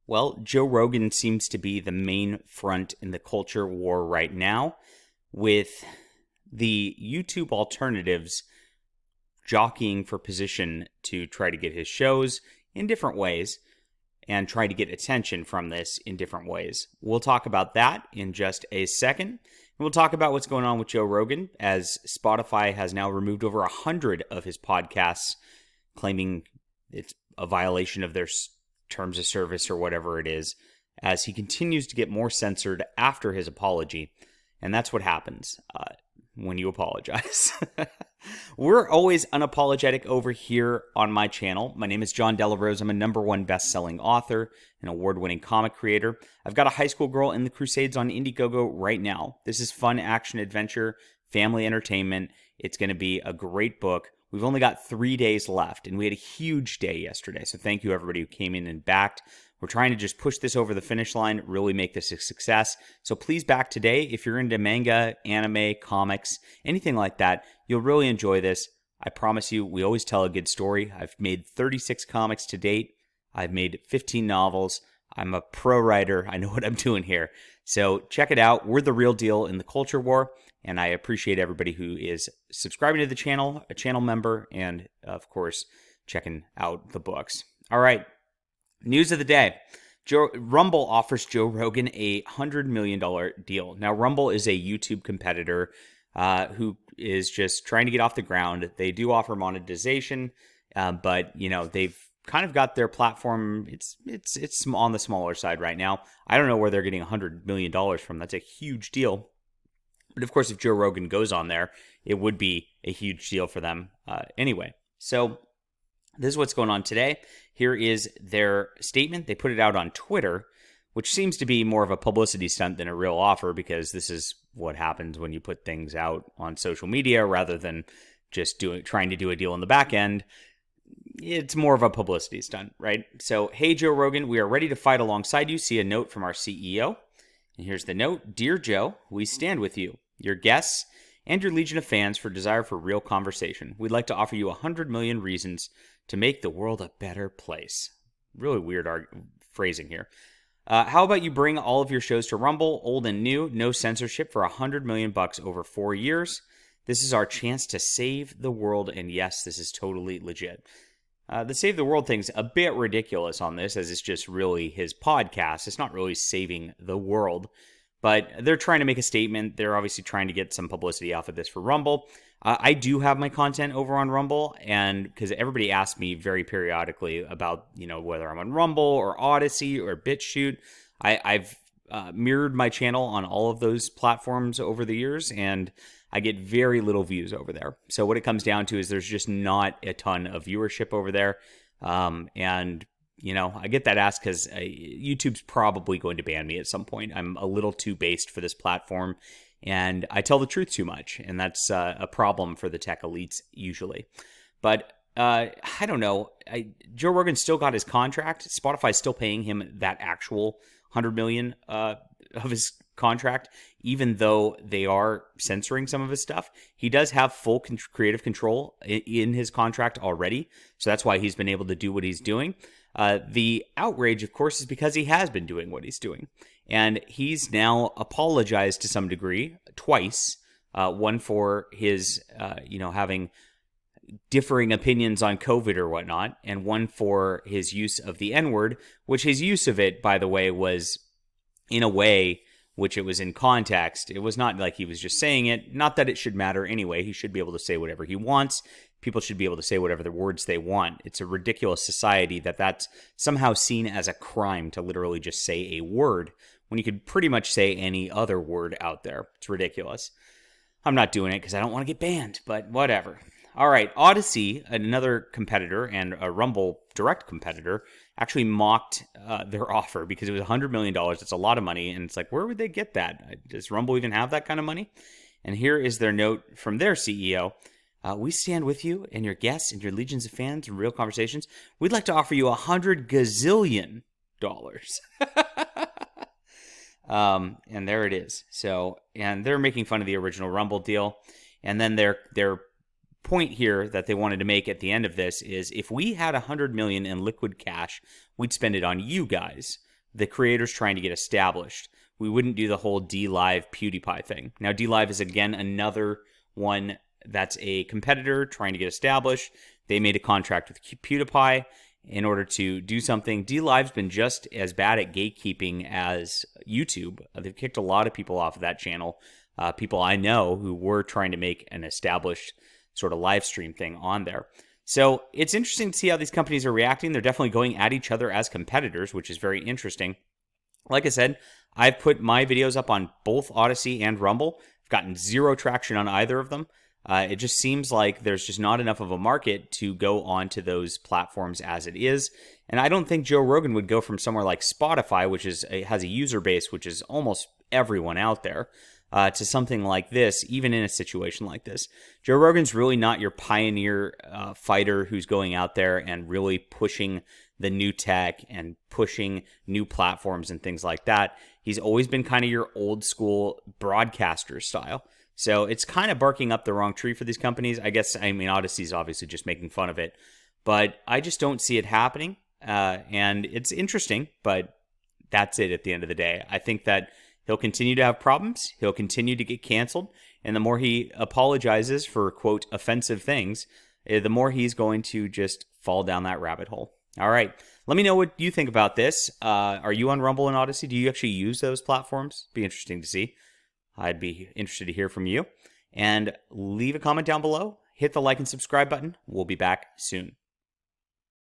Well, Joe Rogan seems to be the main front in the culture war right now, with the YouTube alternatives jockeying for position to try to get his shows in different ways and try to get attention from this in different ways. We'll talk about that in just a second. And we'll talk about what's going on with Joe Rogan, as Spotify has now removed over 100 of his podcasts, claiming it's a violation of their terms of service or whatever it is, as he continues to get more censored after his apology. And that's what happens when you apologize. We're always unapologetic over here on my channel. My name is John Delarose. I'm a #1 best-selling author, an award-winning comic creator. I've got a high school girl in the Crusades on Indiegogo right now. This is fun action adventure, family entertainment. It's going to be a great book. We've only got 3 days left, and we had a huge day yesterday. So thank you, everybody who came in and backed. We're trying to just push this over the finish line, really make this a success. So please back today. If you're into manga, anime, comics, anything like that, you'll really enjoy this. I promise you, we always tell a good story. I've made 36 comics to date. I've made 15 novels. I'm a pro writer. I know what I'm doing here. So check it out. We're the real deal in the culture war. And I appreciate everybody who is subscribing to the channel, a channel member, and of course, checking out the books. All right. News of the day. Rumble offers Joe Rogan a $100 million deal. Now, Rumble is a YouTube competitor who is just trying to get off the ground. They do offer monetization, but they've kind of got their platform. It's on the smaller side right now. I don't know where they're getting $100 million from. That's a huge deal. But of course, if Joe Rogan goes on there, it would be a huge deal for them anyway. So this is what's going on today. Here is their statement. They put it out on Twitter, which seems to be more of a publicity stunt than a real offer, because this is what happens when you put things out on social media rather than just trying to do a deal in the back end. It's more of a publicity stunt, right? So, hey, Joe Rogan, we are ready to fight alongside you. See a note from our CEO. And here's the note. Dear Joe, we stand with you, your guests, and your legion of fans for desire for real conversation. We'd like to offer you 100 million reasons to make the world a better place. Really weird phrasing here. How about you bring all of your shows to Rumble, old and new, no censorship, for 100 million bucks over 4 years? This is our chance to save the world, and yes, this is totally legit. The save the world thing's a bit ridiculous on this, as it's just really his podcast. It's not really saving the world, but they're trying to make a statement. They're obviously trying to get some publicity off of this for Rumble. I do have my content over on Rumble, and because everybody asks me very periodically about, whether I'm on Rumble or Odyssey or BitChute. I've mirrored my channel on all of those platforms over the years, and I get very little views over there. So what it comes down to is there's just not a ton of viewership over there. And, I get that asked because YouTube's probably going to ban me at some point. I'm a little too based for this platform, and I tell the truth too much. And that's a problem for the tech elites usually. But I don't know. Joe Rogan still got his contract. Spotify's still paying him that actual $100 million of his contract, even though they are censoring some of his stuff. He does have full creative control in his contract already, so that's why he's been able to do what he's doing. The outrage, of course, is because he has been doing what he's doing, and he's now apologized to some degree twice. One for his, having differing opinions on COVID or whatnot, and one for his use of the N-word, which his use of it, by the way, was in a way which it was in context. It was not like he was just saying it. Not that it should matter anyway. He should be able to say whatever he wants. People should be able to say whatever the words they want. It's a ridiculous society that's somehow seen as a crime to literally just say a word when you could pretty much say any other word out there. It's ridiculous. I'm not doing it because I don't want to get banned, but whatever. All right, Odyssey, another competitor and a Rumble direct competitor, actually mocked their offer because it was $100 million. It's a lot of money, and it's like, where would they get that? Does Rumble even have that kind of money? And here is their note from their CEO. We stand with you and your guests and your legions of fans in real conversations. We'd like to offer you $100 gazillion. And there it is. So, and they're making fun of the original Rumble deal. And then their point here that they wanted to make at the end of this is, if we had $100 million in liquid cash, we'd spend it on you guys. the creators trying to get established. We wouldn't do the whole D-Live PewDiePie thing. Now, D-Live is, again, another one that's a competitor trying to get established. They made a contract with PewDiePie in order to do something. D-Live's been just as bad at gatekeeping as YouTube. They've kicked a lot of people off of that channel. People I know who were trying to make an established sort of live stream thing on there. So it's interesting to see how these companies are reacting. They're definitely going at each other as competitors, which is very interesting. Like I said, I've put my videos up on both Odyssey and Rumble. I've gotten zero traction on either of them. It just seems like there's just not enough of a market to go onto those platforms as it is. And I don't think Joe Rogan would go from somewhere like Spotify, which has a user base which is almost everyone out there, to something like this, even in a situation like this. Joe Rogan's really not your pioneer fighter who's going out there and really pushing the new tech and pushing new platforms and things like that. He's always been kind of your old school broadcaster style. So it's kind of barking up the wrong tree for these companies. I guess, Odyssey's obviously just making fun of it, but I just don't see it happening. And it's interesting, but that's it at the end of the day. I think that he'll continue to have problems. He'll continue to get canceled. And the more he apologizes for, quote, offensive things, the more he's going to just fall down that rabbit hole. All right. Let me know what you think about this. Are you on Rumble and Odyssey? Do you actually use those platforms? Be interesting to see. I'd be interested to hear from you. And leave a comment down below. Hit the like and subscribe button. We'll be back soon.